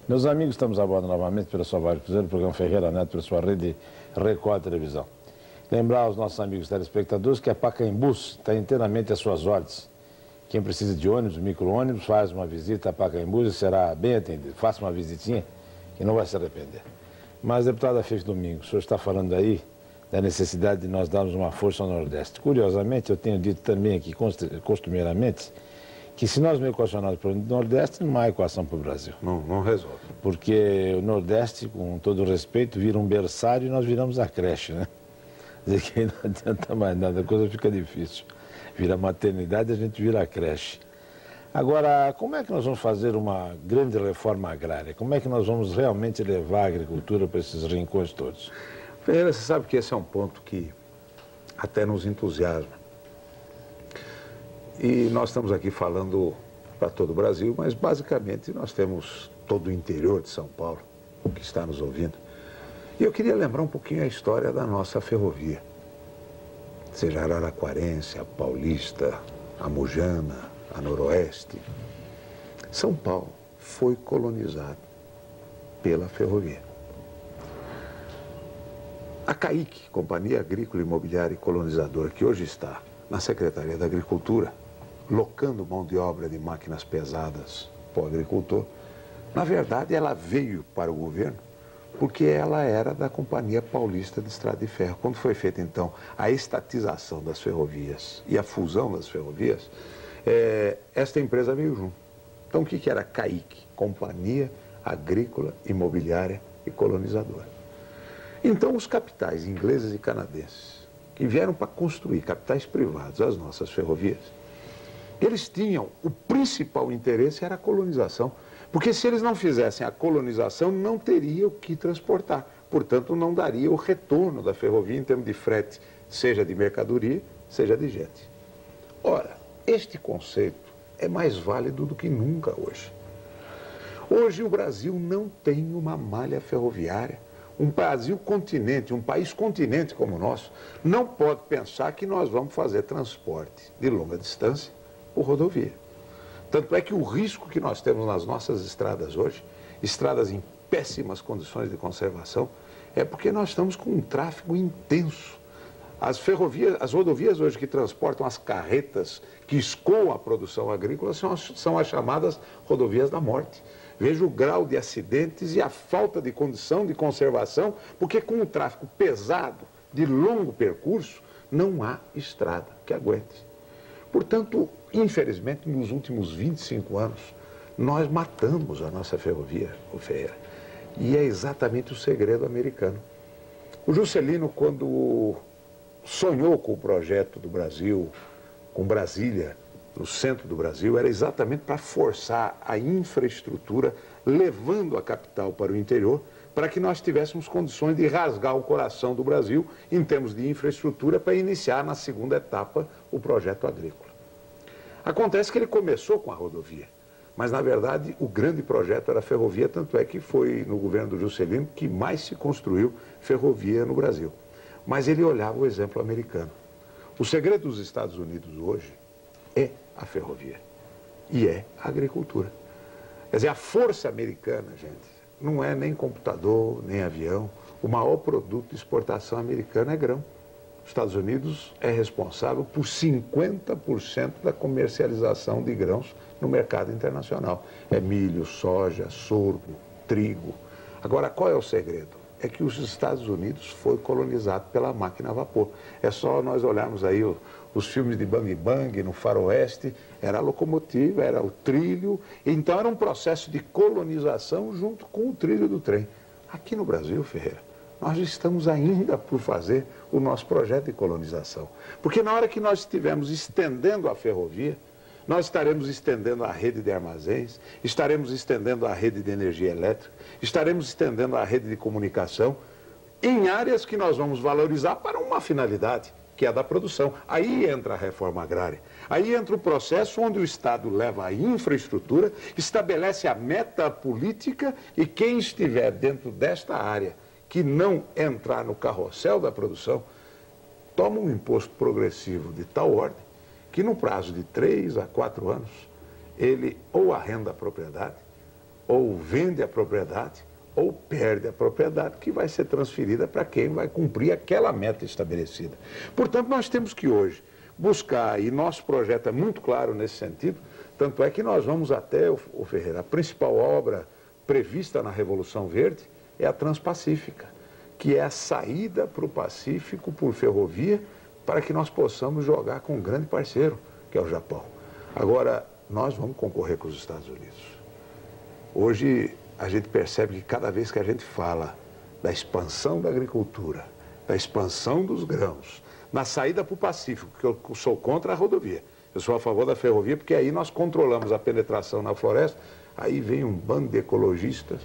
Meus amigos, estamos a bordo novamente pela sua Vale Cruzeiro, programa Ferreira Neto, pela sua rede Record Televisão. Lembrar aos nossos amigos telespectadores que a Pacaembus está inteiramente às suas ordens. Quem precisa de ônibus, micro-ônibus, faz uma visita a Pacaembus e será bem atendido. Faça uma visitinha que não vai se arrepender. Mas, deputada Fefe Domingos, o senhor está falando aí da necessidade de nós darmos uma força ao Nordeste. Curiosamente, eu tenho dito também aqui, costumeiramente, que se nós não equacionarmos para o Nordeste, não há equação para o Brasil. Não resolve. Porque o Nordeste, com todo o respeito, vira um berçário e nós viramos a creche, né? Quer dizer que aí não adianta mais nada, a coisa fica difícil. Vira maternidade, a gente vira a creche. Agora, como é que nós vamos fazer uma grande reforma agrária? Como é que nós vamos realmente levar a agricultura para esses rincões todos? Ferreira, você sabe que esse é um ponto que até nos entusiasma. E nós estamos aqui falando para todo o Brasil, mas basicamente nós temos todo o interior de São Paulo que está nos ouvindo. E eu queria lembrar um pouquinho a história da nossa ferrovia. Seja a Araraquarense, a Paulista, a Mujana, a Noroeste. São Paulo foi colonizado pela ferrovia. A CAIC, Companhia Agrícola Imobiliária e Colonizadora, que hoje está na Secretaria da Agricultura, locando mão de obra de máquinas pesadas para o agricultor, na verdade ela veio para o governo porque ela era da Companhia Paulista de Estrada de Ferro. Quando foi feita então a estatização das ferrovias e a fusão das ferrovias, esta empresa veio junto. Então o que era a CAIC? Companhia Agrícola Imobiliária e Colonizadora. Então os capitais ingleses e canadenses que vieram para construir, capitais privados, as nossas ferrovias, eles tinham, o principal interesse era a colonização, porque se eles não fizessem a colonização, não teria o que transportar, portanto não daria o retorno da ferrovia em termos de frete, seja de mercadoria, seja de gente. Ora, este conceito é mais válido do que nunca hoje. Hoje o Brasil não tem uma malha ferroviária. Um Brasil continente, um país continente como o nosso, não pode pensar que nós vamos fazer transporte de longa distância por rodovia. Tanto é que o risco que nós temos nas nossas estradas hoje, estradas em péssimas condições de conservação, é porque nós estamos com um tráfego intenso. As ferrovias, as rodovias hoje que transportam as carretas que escoam a produção agrícola são as chamadas rodovias da morte. Veja o grau de acidentes e a falta de condição de conservação, porque com o tráfego pesado, de longo percurso, não há estrada que aguente. Portanto, infelizmente, nos últimos 25 anos, nós matamos a nossa ferrovia, o Ferreira. E é exatamente o segredo americano. O Juscelino, quando sonhou com o projeto do Brasil, com Brasília, no centro do Brasil, era exatamente para forçar a infraestrutura, levando a capital para o interior, para que nós tivéssemos condições de rasgar o coração do Brasil em termos de infraestrutura para iniciar na segunda etapa o projeto agrícola. Acontece que ele começou com a rodovia, mas na verdade o grande projeto era a ferrovia, tanto é que foi no governo do Juscelino que mais se construiu ferrovia no Brasil. Mas ele olhava o exemplo americano. O segredo dos Estados Unidos hoje é a ferrovia e é a agricultura. Quer dizer, a força americana, gente, não é nem computador, nem avião. O maior produto de exportação americana é grão. Os Estados Unidos é responsável por 50% da comercialização de grãos no mercado internacional. É milho, soja, sorgo, trigo. Agora, qual é o segredo? É que os Estados Unidos foi colonizado pela máquina a vapor. É só nós olharmos aí os filmes de Bang Bang, no faroeste, era a locomotiva, era o trilho. Então era um processo de colonização junto com o trilho do trem. Aqui no Brasil, Ferreira, nós estamos ainda por fazer o nosso projeto de colonização. Porque na hora que nós estivermos estendendo a ferrovia, nós estaremos estendendo a rede de armazéns, estaremos estendendo a rede de energia elétrica, estaremos estendendo a rede de comunicação em áreas que nós vamos valorizar para uma finalidade, que é a da produção. Aí entra a reforma agrária. Aí entra o processo onde o Estado leva a infraestrutura, estabelece a meta política e quem estiver dentro desta área que não entrar no carrossel da produção, toma um imposto progressivo de tal ordem que no prazo de 3 a 4 anos, ele ou arrenda a propriedade, ou vende a propriedade, ou perde a propriedade, que vai ser transferida para quem vai cumprir aquela meta estabelecida. Portanto, nós temos que hoje buscar, e nosso projeto é muito claro nesse sentido, tanto é que nós vamos até, o Ferreira, a principal obra prevista na Revolução Verde é a Transpacífica, que é a saída para o Pacífico por ferrovia, para que nós possamos jogar com um grande parceiro, que é o Japão. Agora, nós vamos concorrer com os Estados Unidos. Hoje, a gente percebe que cada vez que a gente fala da expansão da agricultura, da expansão dos grãos, na saída para o Pacífico, que eu sou contra a rodovia, eu sou a favor da ferrovia, porque aí nós controlamos a penetração na floresta, aí vem um bando de ecologistas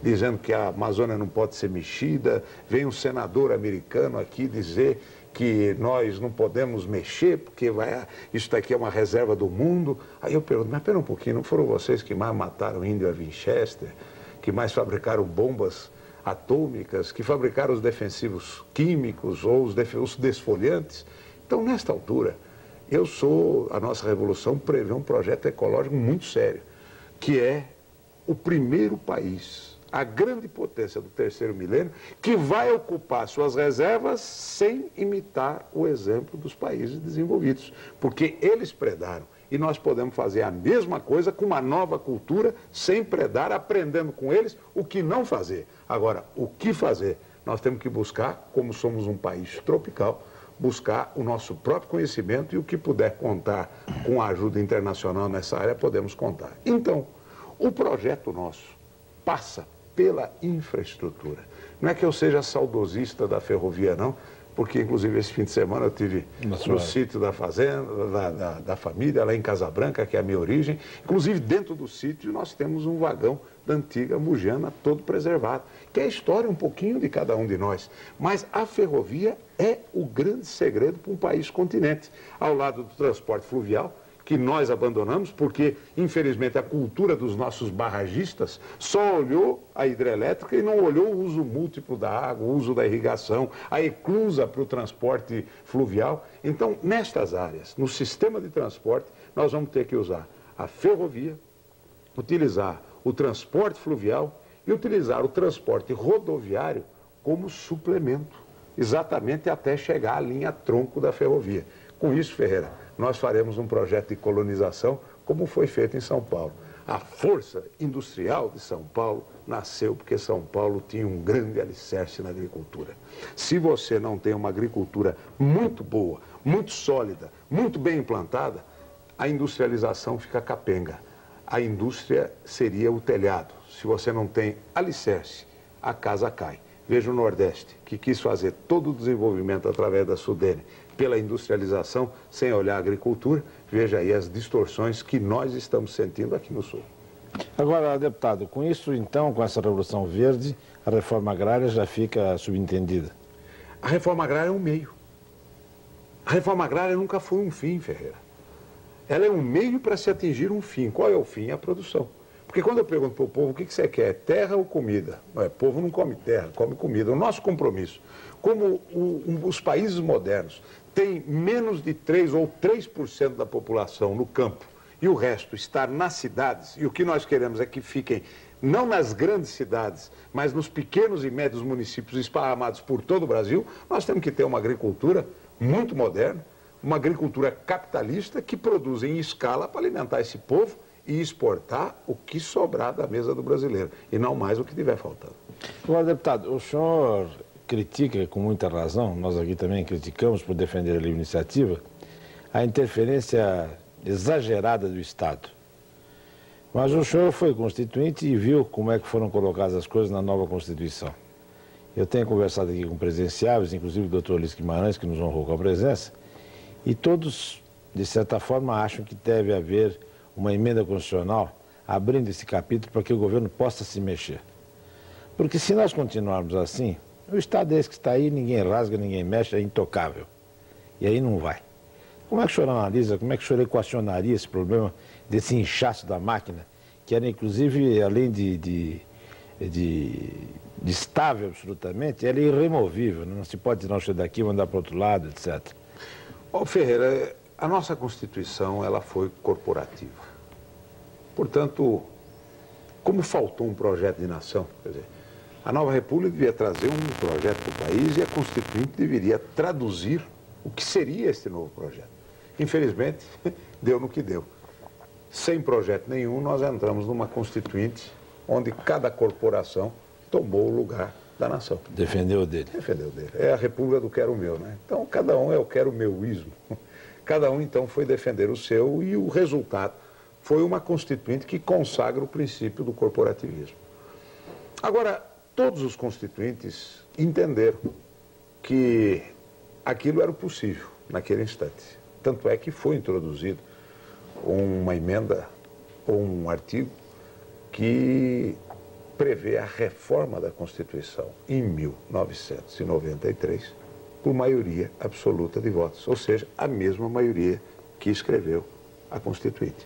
dizendo que a Amazônia não pode ser mexida, vem um senador americano aqui dizer que nós não podemos mexer, porque isso daqui é uma reserva do mundo. Aí eu pergunto, mas espera um pouquinho, não foram vocês que mais mataram índio a Winchester, que mais fabricaram bombas atômicas, que fabricaram os defensivos químicos ou os desfoliantes? Então, nesta altura, a nossa revolução prevê um projeto ecológico muito sério, que é o primeiro país, a grande potência do terceiro milênio, que vai ocupar suas reservas sem imitar o exemplo dos países desenvolvidos, porque eles predaram. E nós podemos fazer a mesma coisa com uma nova cultura, sem predar, aprendendo com eles o que não fazer. Agora, o que fazer? Nós temos que buscar, como somos um país tropical, buscar o nosso próprio conhecimento, e o que puder contar com a ajuda internacional nessa área, podemos contar. Então, o projeto nosso passa pela infraestrutura. Não é que eu seja saudosista da ferrovia, não, porque inclusive esse fim de semana eu estive no sítio da fazenda, da família, lá em Casa Branca, que é a minha origem. Inclusive dentro do sítio nós temos um vagão da antiga Mugiana, todo preservado, que é a história um pouquinho de cada um de nós. Mas a ferrovia é o grande segredo para um país continente, ao lado do transporte fluvial, que nós abandonamos, porque, infelizmente, a cultura dos nossos barragistas só olhou a hidrelétrica e não olhou o uso múltiplo da água, o uso da irrigação, a eclusa para o transporte fluvial. Então, nestas áreas, no sistema de transporte, nós vamos ter que usar a ferrovia, utilizar o transporte fluvial e utilizar o transporte rodoviário como suplemento, exatamente até chegar à linha tronco da ferrovia. Com isso, Ferreira, nós faremos um projeto de colonização, como foi feito em São Paulo. A força industrial de São Paulo nasceu porque São Paulo tinha um grande alicerce na agricultura. Se você não tem uma agricultura muito boa, muito sólida, muito bem implantada, a industrialização fica capenga. A indústria seria o telhado. Se você não tem alicerce, a casa cai. Veja o Nordeste, que quis fazer todo o desenvolvimento através da Sudene pela industrialização, sem olhar a agricultura. Veja aí as distorções que nós estamos sentindo aqui no Sul. Agora, deputado, com isso, então, com essa Revolução Verde, a reforma agrária já fica subentendida? A reforma agrária é um meio. A reforma agrária nunca foi um fim, Ferreira. Ela é um meio para se atingir um fim. Qual é o fim? É a produção. Porque quando eu pergunto para o povo o que você quer, terra ou comida? O povo não come terra, come comida. O nosso compromisso, como os países modernos têm menos de 3 ou 3% da população no campo e o resto está nas cidades, e o que nós queremos é que fiquem não nas grandes cidades, mas nos pequenos e médios municípios esparramados por todo o Brasil, nós temos que ter uma agricultura muito moderna, uma agricultura capitalista que produz em escala para alimentar esse povo e exportar o que sobrar da mesa do brasileiro, e não mais o que tiver faltando. Agora, deputado, o senhor critica com muita razão, nós aqui também criticamos por defender a livre iniciativa, a interferência exagerada do Estado. Mas o senhor foi constituinte e viu como é que foram colocadas as coisas na nova Constituição. Eu tenho conversado aqui com presidenciáveis, inclusive o doutor Ulisses Guimarães, que nos honrou com a presença, e todos, de certa forma, acham que deve haver uma emenda constitucional abrindo esse capítulo para que o governo possa se mexer. Porque se nós continuarmos assim, o Estado é esse que está aí, ninguém rasga, ninguém mexe, é intocável. E aí não vai. Como é que o senhor analisa, como é que o senhor equacionaria esse problema desse inchaço da máquina, que era inclusive, além de estável absolutamente, ela é irremovível, não se pode tirar o senhor daqui e mandar para o outro lado, etc. Ô Ferreira, a nossa Constituição ela foi corporativa. Portanto, como faltou um projeto de nação, quer dizer, a nova República devia trazer um projeto para o país e a Constituinte deveria traduzir o que seria esse novo projeto. Infelizmente, deu no que deu. Sem projeto nenhum, nós entramos numa Constituinte onde cada corporação tomou o lugar da nação. Defendeu o dele. Defendeu o dele. É a República do quero meu, né? Então, cada um é o quero meuísmo. Cada um, então, foi defender o seu e o resultado foi uma Constituinte que consagra o princípio do corporativismo. Agora, todos os constituintes entenderam que aquilo era possível naquele instante. Tanto é que foi introduzido uma emenda ou um artigo que prevê a reforma da Constituição em 1993 por maioria absoluta de votos, ou seja, a mesma maioria que escreveu a Constituinte.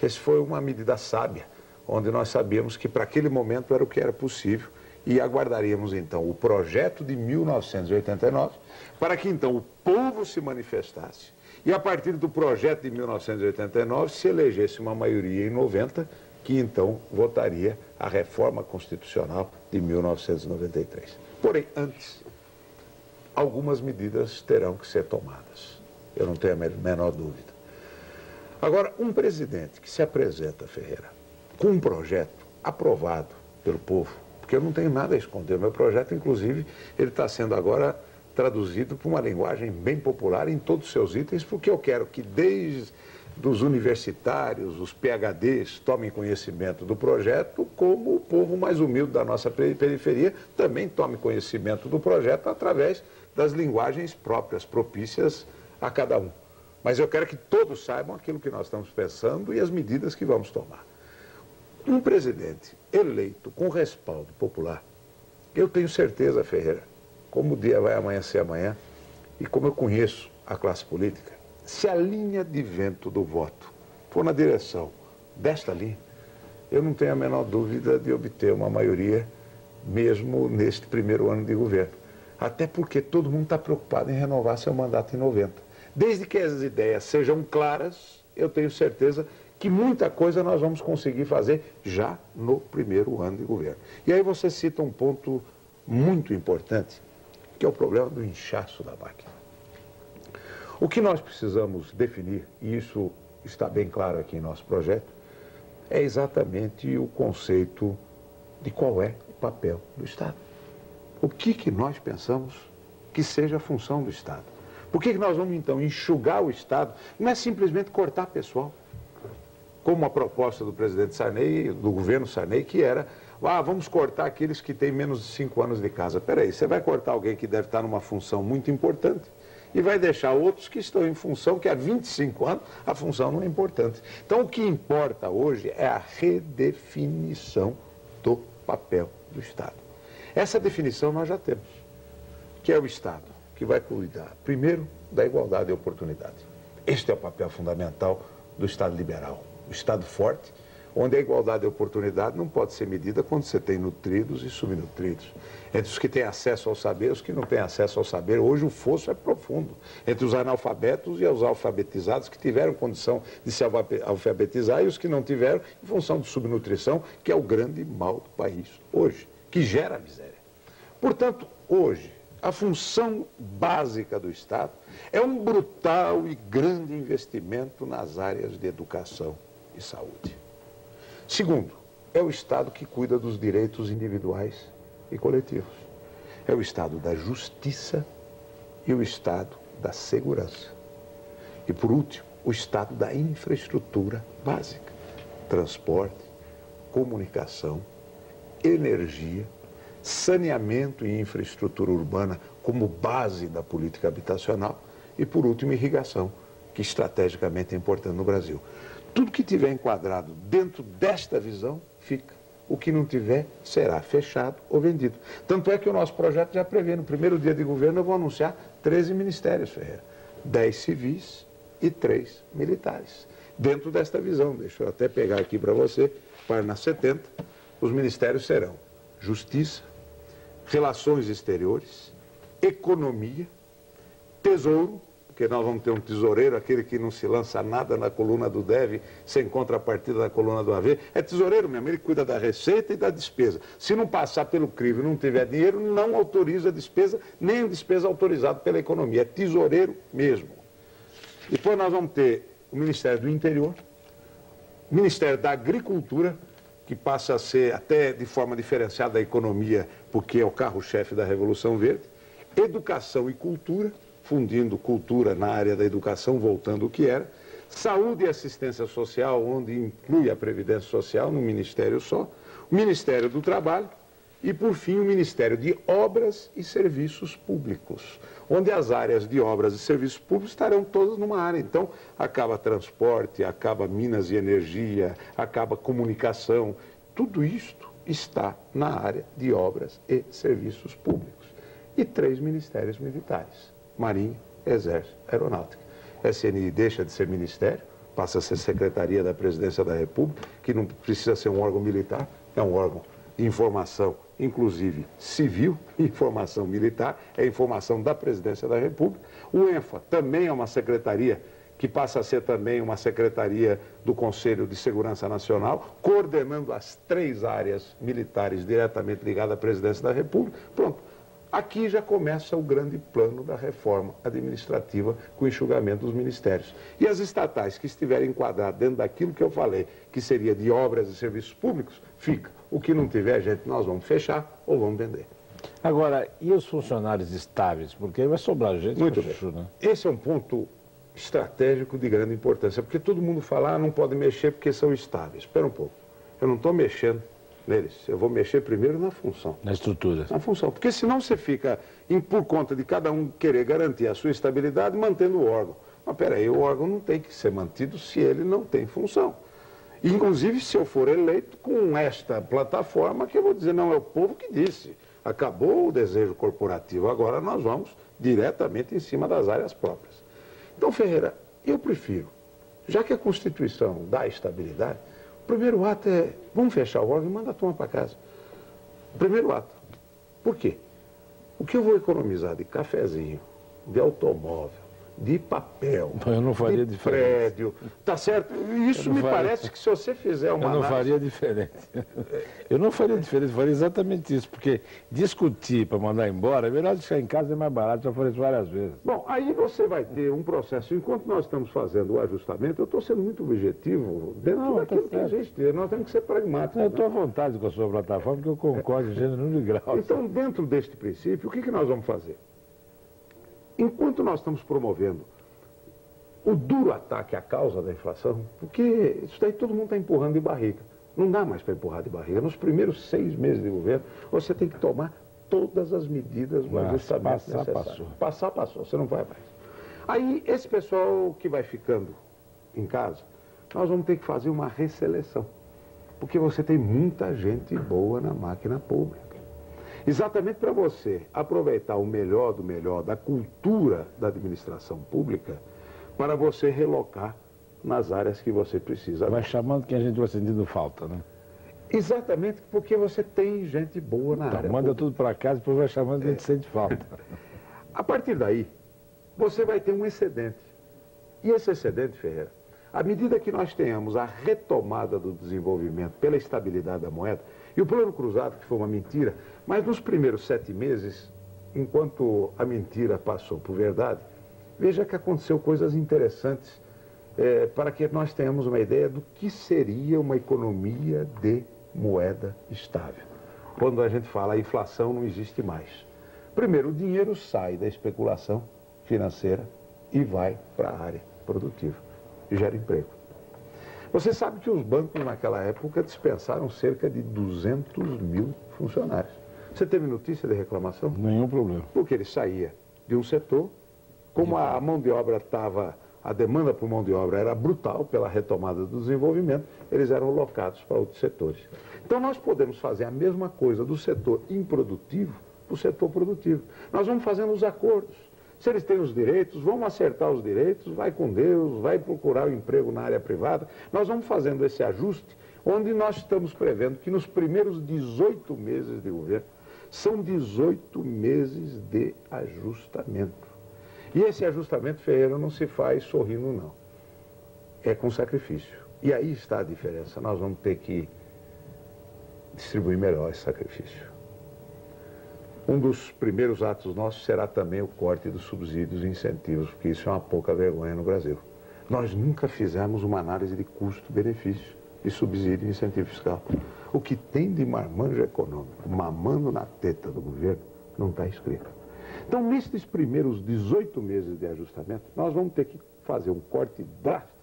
Essa foi uma medida sábia, onde nós sabíamos que para aquele momento era o que era possível e aguardaríamos então o projeto de 1989 para que então o povo se manifestasse e a partir do projeto de 1989 se elegesse uma maioria em 90 que então votaria a reforma constitucional de 1993. Porém, antes, algumas medidas terão que ser tomadas. Eu não tenho a menor dúvida. Agora, um presidente que se apresenta, Ferreira, com um projeto aprovado pelo povo, porque eu não tenho nada a esconder, o meu projeto, inclusive, ele está sendo agora traduzido para uma linguagem bem popular em todos os seus itens, porque eu quero que desde os universitários, os PhDs, tomem conhecimento do projeto, como o povo mais humilde da nossa periferia também tome conhecimento do projeto através das linguagens próprias, propícias a cada um. Mas eu quero que todos saibam aquilo que nós estamos pensando e as medidas que vamos tomar. Um presidente eleito com respaldo popular, eu tenho certeza, Ferreira, como o dia vai amanhecer amanhã e como eu conheço a classe política, se a linha de vento do voto for na direção desta linha, eu não tenho a menor dúvida de obter uma maioria mesmo neste primeiro ano de governo. Até porque todo mundo está preocupado em renovar seu mandato em 90. Desde que as ideias sejam claras, eu tenho certeza que muita coisa nós vamos conseguir fazer já no primeiro ano de governo. E aí você cita um ponto muito importante, que é o problema do inchaço da máquina. O que nós precisamos definir, e isso está bem claro aqui em nosso projeto, é exatamente o conceito de qual é o papel do Estado. O que nós pensamos que seja a função do Estado? Por que nós vamos, então, enxugar o Estado? Não é simplesmente cortar pessoal, como a proposta do presidente Sarney, do governo Sarney, que era, vamos cortar aqueles que têm menos de 5 anos de casa. Peraí, você vai cortar alguém que deve estar numa função muito importante e vai deixar outros que estão em função que há 25 anos a função não é importante. Então, o que importa hoje é a redefinição do papel do Estado. Essa definição nós já temos, que é o Estado que vai cuidar, primeiro, da igualdade de oportunidade. Este é o papel fundamental do Estado liberal. O Estado forte, onde a igualdade de oportunidade não pode ser medida quando você tem nutridos e subnutridos. Entre os que têm acesso ao saber e os que não têm acesso ao saber, hoje o fosso é profundo. Entre os analfabetos e os alfabetizados que tiveram condição de se alfabetizar e os que não tiveram em função de subnutrição, que é o grande mal do país hoje, que gera miséria. Portanto, hoje, a função básica do Estado é um brutal e grande investimento nas áreas de educação e saúde. Segundo, é o Estado que cuida dos direitos individuais e coletivos. É o Estado da justiça e o Estado da segurança. E, por último, o Estado da infraestrutura básica. Transporte, comunicação, energia, saneamento e infraestrutura urbana como base da política habitacional e, por último, irrigação, que estrategicamente é importante no Brasil. Tudo que tiver enquadrado dentro desta visão, fica. O que não tiver, será fechado ou vendido. Tanto é que o nosso projeto já prevê, no primeiro dia de governo eu vou anunciar 13 ministérios, Ferreira. 10 civis e 3 militares. Dentro desta visão, deixa eu até pegar aqui para você, página 70, os ministérios serão Justiça, Relações Exteriores, Economia, Tesouro, porque nós vamos ter um tesoureiro, aquele que não se lança nada na coluna do deve, sem contrapartida da coluna do haver. É tesoureiro mesmo, ele cuida da receita e da despesa. Se não passar pelo crivo e não tiver dinheiro, não autoriza a despesa, nem a despesa autorizada pela economia. É tesoureiro mesmo. Depois nós vamos ter o Ministério do Interior, o Ministério da Agricultura, que passa a ser até de forma diferenciada a economia, porque é o carro-chefe da Revolução Verde, Educação e Cultura, fundindo cultura na área da educação, voltando o que era, Saúde e Assistência Social, onde inclui a Previdência Social, num ministério só, o Ministério do Trabalho e, por fim, o Ministério de Obras e Serviços Públicos, onde as áreas de obras e serviços públicos estarão todas numa área. Então, acaba transporte, acaba minas e energia, acaba comunicação, tudo isto está na área de obras e serviços públicos. E 3 ministérios militares, Marinha, Exército, Aeronáutica. SNI deixa de ser ministério, passa a ser Secretaria da Presidência da República, que não precisa ser um órgão militar, é um órgão de informação, inclusive civil, informação militar, é informação da Presidência da República. O ENFA também é uma secretaria que passa a ser também uma secretaria do Conselho de Segurança Nacional, coordenando as 3 áreas militares diretamente ligadas à Presidência da República. Pronto. Aqui já começa o grande plano da reforma administrativa com o enxugamento dos ministérios. E as estatais que estiverem enquadradas dentro daquilo que eu falei, que seria de obras e serviços públicos, fica. O que não tiver, gente, nós vamos fechar ou vamos vender. Agora, e os funcionários estáveis? Porque aí vai sobrar gente. Muito bem. Né? Esse é um ponto estratégico de grande importância, porque todo mundo fala, não pode mexer porque são estáveis. Espera um pouco, eu não estou mexendo neles, eu vou mexer primeiro na função. Na estrutura. Na função, porque senão você fica, por conta de cada um querer garantir a sua estabilidade, mantendo o órgão. Mas peraí, o órgão não tem que ser mantido se ele não tem função. Inclusive, se eu for eleito com esta plataforma, que eu vou dizer, não, é o povo que disse, acabou o desejo corporativo, agora nós vamos diretamente em cima das áreas próprias. Então, Ferreira, eu prefiro, já que a Constituição dá estabilidade, o primeiro ato é, vamos fechar o órgão e manda a turma para casa. Primeiro ato. Por quê? O que eu vou economizar de cafezinho, de automóvel, de papel, eu não faria de diferente. prédio, tá certo? Isso me parece que se você fizer uma Eu não análise... faria diferente. Eu não faria diferente, eu faria exatamente isso, porque discutir para mandar embora é melhor deixar em casa, é mais barato, já falei isso várias vezes. Bom, aí você vai ter um processo, enquanto nós estamos fazendo o ajustamento, eu estou sendo muito objetivo dentro daquilo que a gente tem, nós temos que ser pragmáticos. Eu estou à vontade com a sua plataforma, porque eu concordo em gênero de grau. Então, dentro deste princípio, o que nós vamos fazer? Enquanto nós estamos promovendo o duro ataque à causa da inflação, porque isso daí todo mundo está empurrando de barriga. Não dá mais para empurrar de barriga. Nos primeiros 6 meses de governo, você tem que tomar todas as medidas do ajustamento necessário. Passar, passou, você não vai mais. Aí, esse pessoal que vai ficando em casa, nós vamos ter que fazer uma resseleção. Porque você tem muita gente boa na máquina pública. Exatamente para você aproveitar o melhor do melhor da cultura da administração pública, para você relocar nas áreas que você precisa. Vai chamando quem a gente vai sentindo falta, né? Exatamente porque você tem gente boa na área. Manda tudo para casa e depois vai chamando quem a gente sente falta. A partir daí, você vai ter um excedente. E esse excedente, Ferreira, à medida que nós tenhamos a retomada do desenvolvimento pela estabilidade da moeda, e o plano cruzado, que foi uma mentira, mas nos primeiros 7 meses, enquanto a mentira passou por verdade, veja que aconteceu coisas interessantes para que nós tenhamos uma ideia do que seria uma economia de moeda estável. Quando a gente fala a inflação não existe mais. Primeiro, o dinheiro sai da especulação financeira e vai para a área produtiva e gera emprego. Você sabe que os bancos naquela época dispensaram cerca de 200 mil funcionários. Você teve notícia de reclamação? Nenhum problema. Porque ele saía de um setor, como a mão de obra estava, a demanda por mão de obra era brutal pela retomada do desenvolvimento, eles eram locados para outros setores. Então nós podemos fazer a mesma coisa do setor improdutivo para o setor produtivo. Nós vamos fazendo os acordos. Se eles têm os direitos, vamos acertar os direitos, vai com Deus, vai procurar o emprego na área privada. Nós vamos fazendo esse ajuste, onde nós estamos prevendo que nos primeiros 18 meses de governo, são 18 meses de ajustamento. E esse ajustamento, Ferreira, não se faz sorrindo, não. É com sacrifício. E aí está a diferença. Nós vamos ter que distribuir melhor esse sacrifício. Um dos primeiros atos nossos será também o corte dos subsídios e incentivos, porque isso é uma pouca vergonha no Brasil. Nós nunca fizemos uma análise de custo-benefício de subsídio e incentivo fiscal. O que tem de marmanjo econômico mamando na teta do governo não está escrito. Então, nesses primeiros 18 meses de ajustamento, nós vamos ter que fazer um corte drástico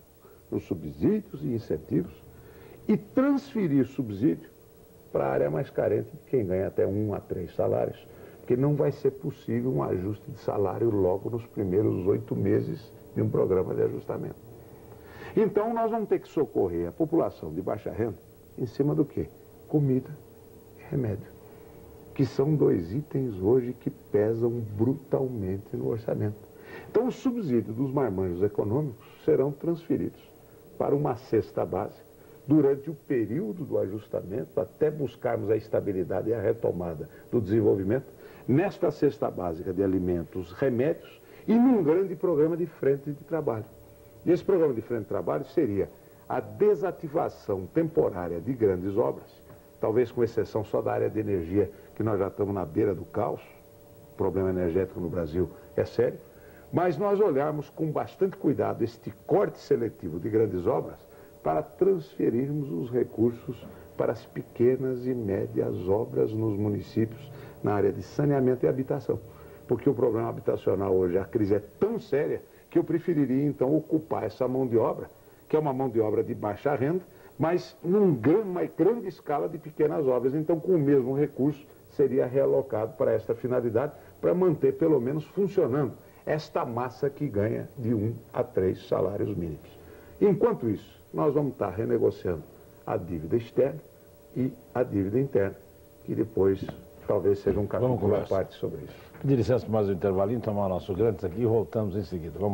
nos subsídios e incentivos e transferir subsídio para a área mais carente de quem ganha até 1 a 3 salários, porque não vai ser possível um ajuste de salário logo nos primeiros 8 meses de um programa de ajustamento. Então, nós vamos ter que socorrer a população de baixa renda em cima do quê? Comida e remédio, que são 2 itens hoje que pesam brutalmente no orçamento. Então, os subsídios dos marmanjos econômicos serão transferidos para uma cesta básica durante o período do ajustamento, até buscarmos a estabilidade e a retomada do desenvolvimento, nesta cesta básica de alimentos, remédios e num grande programa de frente de trabalho. E esse programa de frente de trabalho seria a desativação temporária de grandes obras, talvez com exceção só da área de energia, que nós já estamos na beira do caos, o problema energético no Brasil é sério, mas nós olharmos com bastante cuidado este corte seletivo de grandes obras para transferirmos os recursos para as pequenas e médias obras nos municípios na área de saneamento e habitação. Porque o problema habitacional hoje, a crise é tão séria que eu preferiria então ocupar essa mão de obra, que é uma mão de obra de baixa renda, mas numa grande escala de pequenas obras. Então, com o mesmo recurso, seria realocado para esta finalidade, para manter pelo menos funcionando esta massa que ganha de 1 a 3 salários mínimos. Enquanto isso, nós vamos estar renegociando a dívida externa e a dívida interna, que depois talvez seja um capítulo à parte sobre isso. Pedir licença para mais um intervalinho, tomar o nosso grande aqui e voltamos em seguida. Vamos